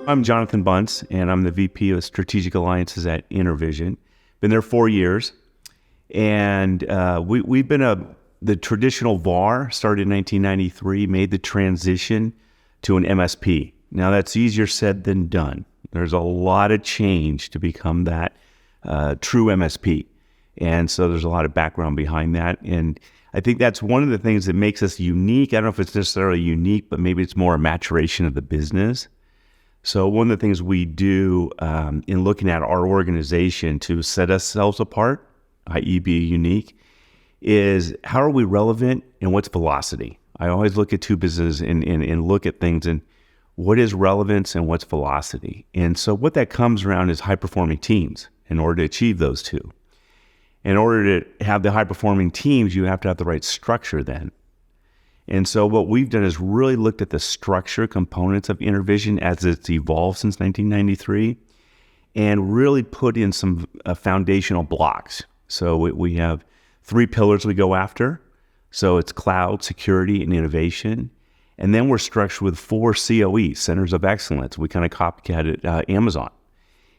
I'm Jonathan Bunce, and I'm the VP of Strategic Alliances at InterVision. Been there 4 years, and we've been the traditional VAR, started in 1993, made the transition to an MSP. Now, that's easier said than done. There's a lot of change to become that true MSP, and so there's a lot of background behind that, and I think that's one of the things that makes us unique. I don't know if it's necessarily unique, but maybe it's more a maturation of the business. So one of the things we do in looking at our organization to set ourselves apart, i.e. be unique, is how are we relevant and what's velocity? I always look at two businesses and look at things and what is relevance and what's velocity. And so what that comes around is high-performing teams in order to achieve those two. In order to have the high-performing teams, you have to have the right structure then. And so what we've done is really looked at the structure components of InterVision as it's evolved since 1993 and really put in some foundational blocks. So we have 3 pillars we go after. So it's cloud, security, and innovation. And then we're structured with 4 COEs, centers of excellence. We kind of copycatted Amazon.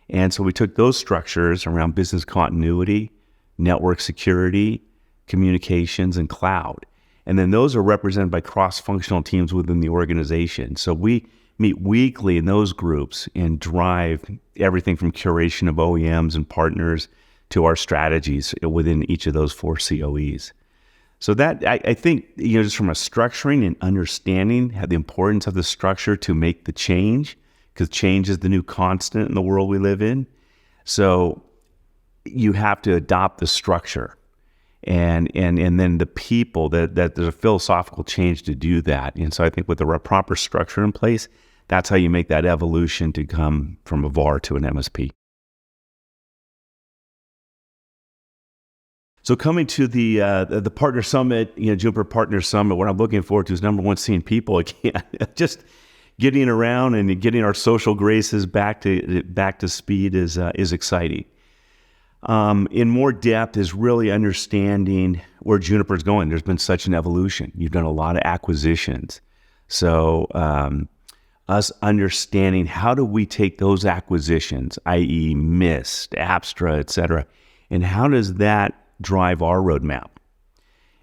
And so we took those structures around business continuity, network security, communications, and cloud. And then those are represented by cross-functional teams within the organization. So we meet weekly in those groups and drive everything from curation of OEMs and partners to our strategies within each of those 4 COEs. So that, I think, just from a structuring and understanding, have the importance of the structure to make the change, because change is the new constant in the world we live in. So you have to adopt the structure and then the people that there's a philosophical change to do that. And so I think with the proper structure in place, that's how you make that evolution to come from a VAR to an MSP. So coming to the Partner Summit, Juniper Partner Summit, what I'm looking forward to is number one, seeing people again, just getting around and getting our social graces back to speed is exciting. In more depth is really understanding where Juniper is going. There's been such an evolution. You've done a lot of acquisitions. So us understanding how do we take those acquisitions, i.e. Mist, Apstra, et cetera, and how does that drive our roadmap?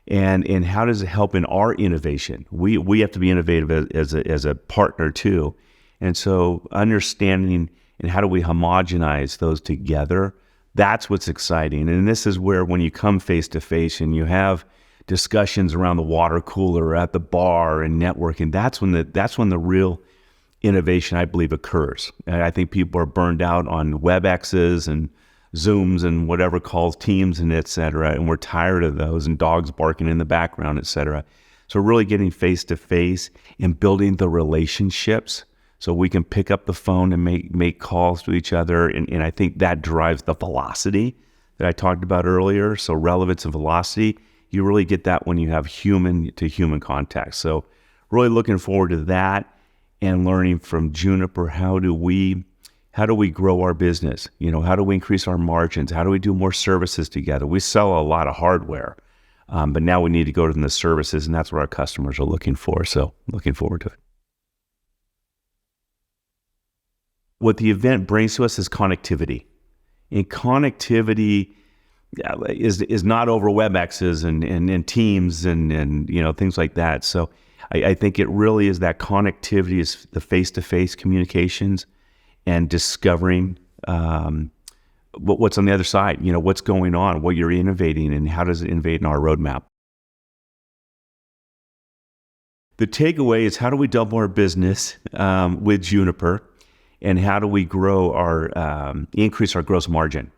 And how does it help in our innovation? We have to be innovative as a partner too. And so understanding and how do we homogenize those together, that's what's exciting. And this is where when you come face to face and you have discussions around the water cooler at the bar and networking, that's when the real innovation, I believe, occurs. And I think people are burned out on WebExes and Zooms and whatever calls, Teams and et cetera, and we're tired of those and dogs barking in the background, et cetera. So really getting face to face and building the relationships so we can pick up the phone and make calls to each other. And I think that drives the velocity that I talked about earlier. So relevance and velocity, you really get that when you have human to human contact. So really looking forward to that and learning from Juniper, how do we grow our business? How do we increase our margins? How do we do more services together? We sell a lot of hardware, but now we need to go to the services, and that's what our customers are looking for. So looking forward to it. What the event brings to us is connectivity. And connectivity is not over WebExes and Teams and things like that. So I think it really is that connectivity, is the face-to-face communications and discovering what's on the other side, what's going on, what you're innovating, and how does it innovate in our roadmap. The takeaway is how do we double our business with Juniper, and how do we grow increase our gross margin?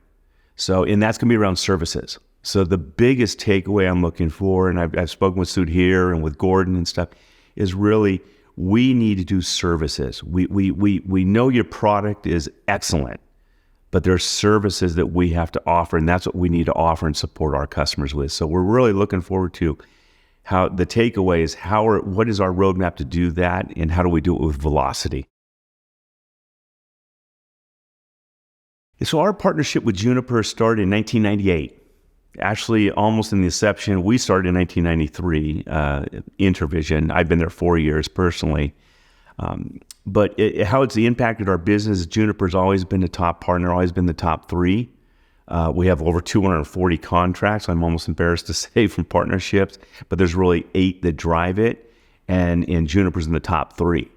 So, and that's going to be around services. So the biggest takeaway I'm looking for, and I've spoken with Sudhir and with Gordon and stuff, is really we need to do services. We know your product is excellent, but there's services that we have to offer, and that's what we need to offer and support our customers with. So we're really looking forward to how the takeaway is what is our roadmap to do that, and how do we do it with velocity? So our partnership with Juniper started in 1998. Actually, almost in the inception, we started in 1993, InterVision. I've been there 4 years personally. But how it's impacted our business, Juniper's always been the top partner, always been the top three. We have over 240 contracts, I'm almost embarrassed to say, from partnerships, but there's really 8 that drive it, and Juniper's in the top 3.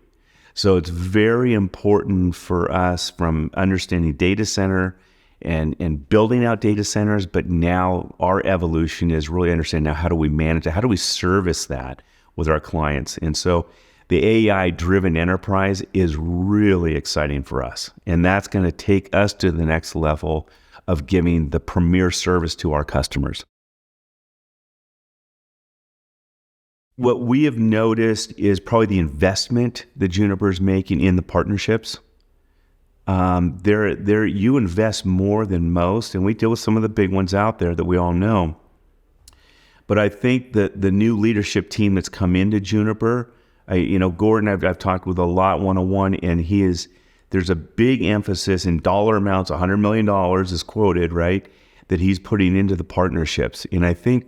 So it's very important for us from understanding data center and building out data centers, but now our evolution is really understanding now how do we manage it, how do we service that with our clients. And so the AI-driven enterprise is really exciting for us, and that's going to take us to the next level of giving the premier service to our customers. What we have noticed is probably the investment that Juniper is making in the partnerships. You invest more than most, and we deal with some of the big ones out there that we all know. But I think that the new leadership team that's come into Juniper, Gordon, I've talked with a lot one-on-one, and there's a big emphasis in dollar amounts, $100 million is quoted, right, that he's putting into the partnerships. And I think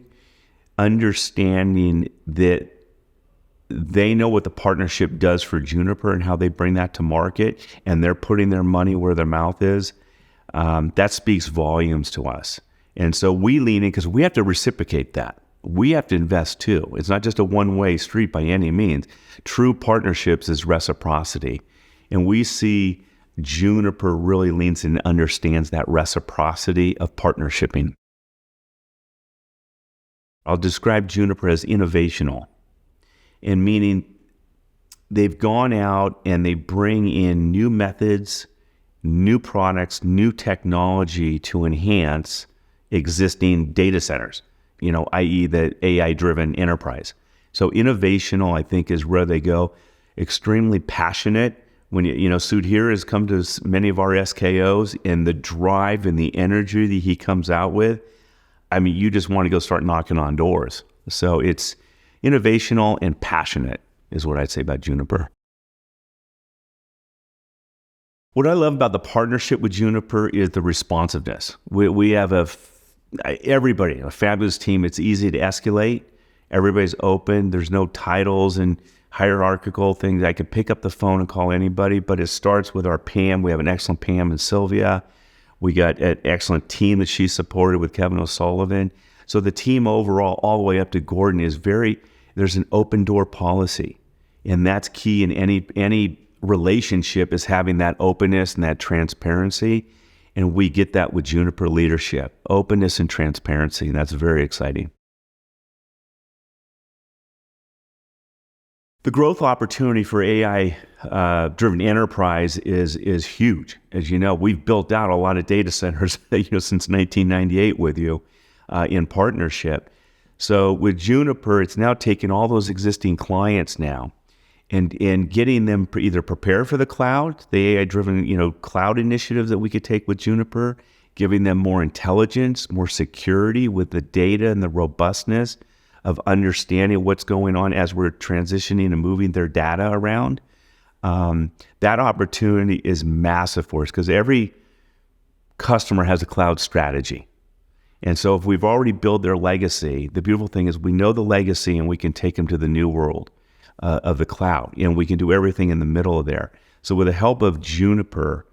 understanding that they know what the partnership does for Juniper and how they bring that to market, and they're putting their money where their mouth is, that speaks volumes to us. And so we lean in because we have to reciprocate that. We have to invest too. It's not just a one-way street by any means. True partnerships is reciprocity. And we see Juniper really leans in and understands that reciprocity of partnershiping. I'll describe Juniper as innovational, and meaning they've gone out and they bring in new methods, new products, new technology to enhance existing data centers, i.e. the AI-driven enterprise. So innovational, I think, is where they go. Extremely passionate. When Sudhir has come to many of our SKOs, and the drive and the energy that he comes out with, you just want to go start knocking on doors. So it's innovational and passionate is what I'd say about Juniper. What I love about the partnership with Juniper is the responsiveness. We have everybody, a fabulous team. It's easy to escalate. Everybody's open. There's no titles and hierarchical things. I could pick up the phone and call anybody, but it starts with our Pam. We have an excellent Pam and Sylvia. We got an excellent team that she supported with Kevin O'Sullivan. So the team overall, all the way up to Gordon, there's an open door policy. And that's key in any relationship, is having that openness and that transparency. And we get that with Juniper leadership, openness and transparency. And that's very exciting. The growth opportunity for AI-driven enterprise is huge. As you know, we've built out a lot of data centers since 1998 with you in partnership. So with Juniper, it's now taking all those existing clients now and getting them either prepared for the cloud, the AI-driven cloud initiatives that we could take with Juniper, giving them more intelligence, more security with the data and the robustness of understanding what's going on as we're transitioning and moving their data around. That opportunity is massive for us because every customer has a cloud strategy. And so if we've already built their legacy, the beautiful thing is we know the legacy and we can take them to the new world of the cloud, and we can do everything in the middle of there. So with the help of Juniper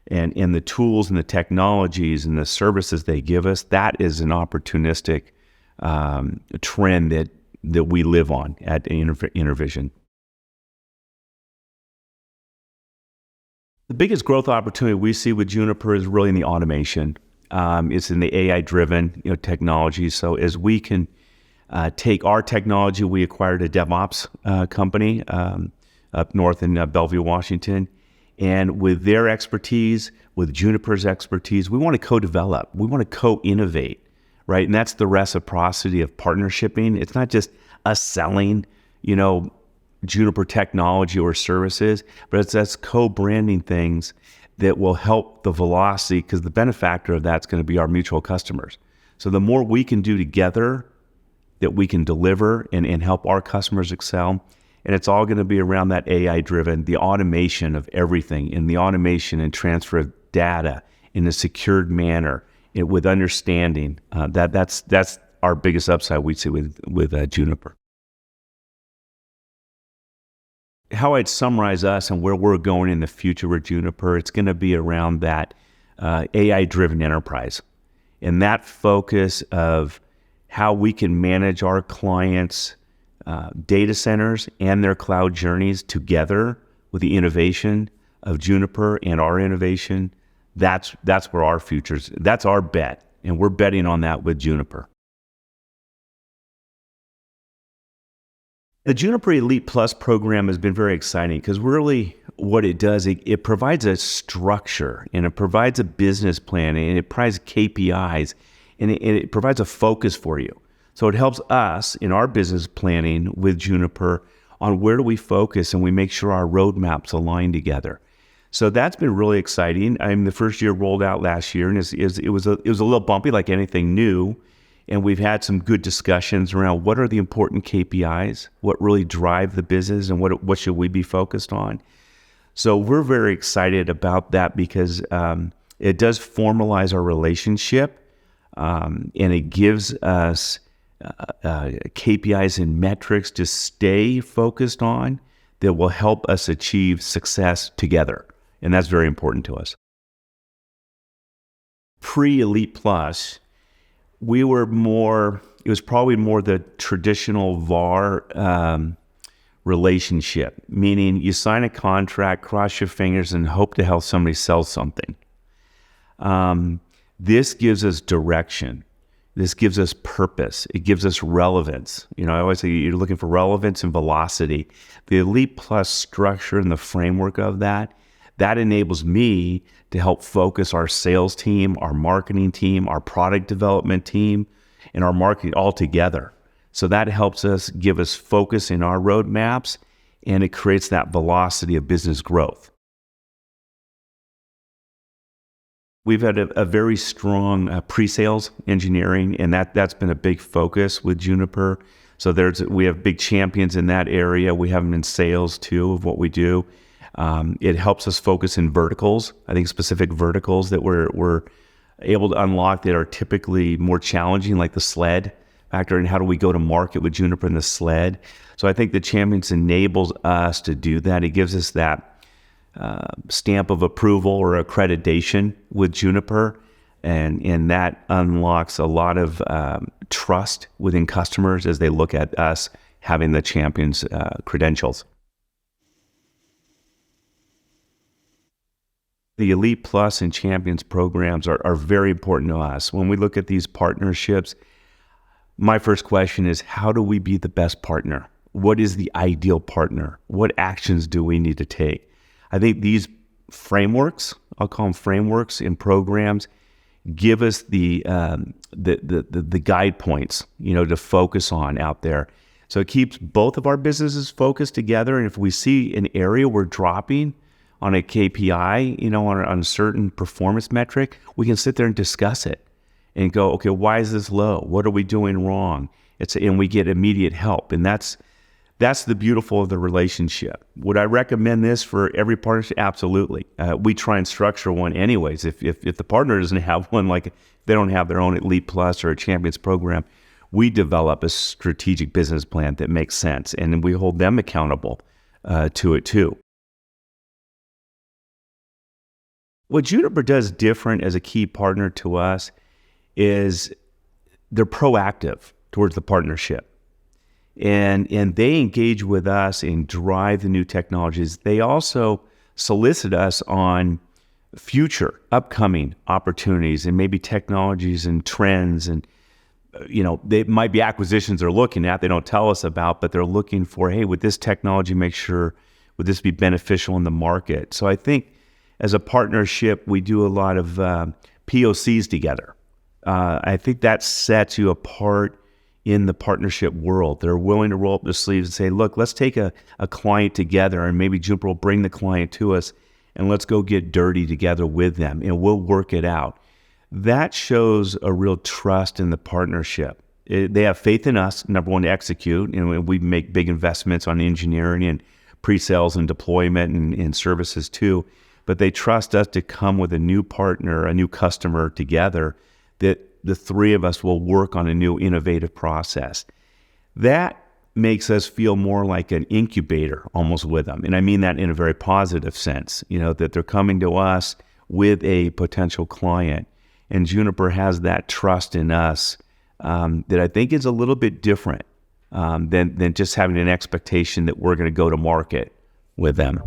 and the tools and the technologies and the services they give us, that is an opportunistic trend that we live on at InterVision. The biggest growth opportunity we see with Juniper is really in the automation. It's in the AI-driven technology. So as we can take our technology, we acquired a DevOps company up north in Bellevue, Washington. And with their expertise, with Juniper's expertise, we want to co-develop. We want to co-innovate. Right, and that's the reciprocity of partnershiping. It's not just us selling, Juniper technology or services, but that's co-branding things that will help the velocity, because the benefactor of that's going to be our mutual customers. So the more we can do together, that we can deliver and help our customers excel, and it's all going to be around that AI-driven, the automation of everything, and the automation and transfer of data in a secured manner. With understanding that's our biggest upside we see with Juniper. how I'd summarize us and where we're going in the future with Juniper, it's going to be around that AI-driven enterprise and that focus of how we can manage our clients' data centers and their cloud journeys together with the innovation of Juniper and our innovation. That's where our future's, that's our bet, and we're betting on that with Juniper. The Juniper Elite Plus program has been very exciting because really what it does, it provides a structure and it provides a business plan and it provides KPIs and it provides a focus for you. So it helps us in our business planning with Juniper on where do we focus, and we make sure our roadmaps align together. So that's been really exciting. The first year rolled out last year, and it was a little bumpy like anything new. And we've had some good discussions around what are the important KPIs, what really drive the business, and what should we be focused on. So we're very excited about that because it does formalize our relationship, and it gives us KPIs and metrics to stay focused on that will help us achieve success together. And that's very important to us. Pre-Elite Plus, it was probably more the traditional VAR relationship, meaning you sign a contract, cross your fingers, and hope to help somebody sell something. This gives us direction. This gives us purpose. It gives us relevance. I always say you're looking for relevance and velocity. The Elite Plus structure and the framework of that enables me to help focus our sales team, our marketing team, our product development team, and our marketing all together. So that helps us give us focus in our roadmaps, and it creates that velocity of business growth. We've had a very strong pre-sales engineering, and that's been a big focus with Juniper. So we have big champions in that area. We have them in sales too of what we do. It helps us focus in verticals. I think specific verticals that we're able to unlock that are typically more challenging, like the SLED factor, and how do we go to market with Juniper and the SLED. So I think the champions enables us to do that. It gives us that stamp of approval or accreditation with Juniper, and that unlocks a lot of trust within customers as they look at us having the champions credentials. The Elite Plus and Champions programs are very important to us. When we look at these partnerships, my first question is, how do we be the best partner? What is the ideal partner? What actions do we need to take? I think these frameworks, I'll call them frameworks and programs, give us the guide points, to focus on out there. So it keeps both of our businesses focused together. And if we see an area we're dropping on a KPI, on a certain performance metric, we can sit there and discuss it and go, okay, why is this low? What are we doing wrong? And we get immediate help. And that's the beautiful of the relationship. Would I recommend this for every partnership? Absolutely. We try and structure one anyways. If the partner doesn't have one, like if they don't have their own Elite Plus or a Champions program, we develop a strategic business plan that makes sense, and we hold them accountable to it too. What Juniper does different as a key partner to us is they're proactive towards the partnership. And they engage with us and drive the new technologies. They also solicit us on future upcoming opportunities and maybe technologies and trends. And, they might be acquisitions they're looking at, they don't tell us about, but they're looking for, hey, would this technology would this be beneficial in the market? So I think as a partnership, we do a lot of POCs together. I think that sets you apart in the partnership world. They're willing to roll up their sleeves and say, look, let's take a client together, and maybe Juniper will bring the client to us, and let's go get dirty together with them, and we'll work it out. That shows a real trust in the partnership. They have faith in us, number one, to execute, and we make big investments on engineering and pre-sales and deployment and services too, but they trust us to come with a new partner, a new customer together, that the three of us will work on a new innovative process. That makes us feel more like an incubator almost with them. And I mean that in a very positive sense, that they're coming to us with a potential client. And Juniper has that trust in us that I think is a little bit different than just having an expectation that we're going to go to market with them.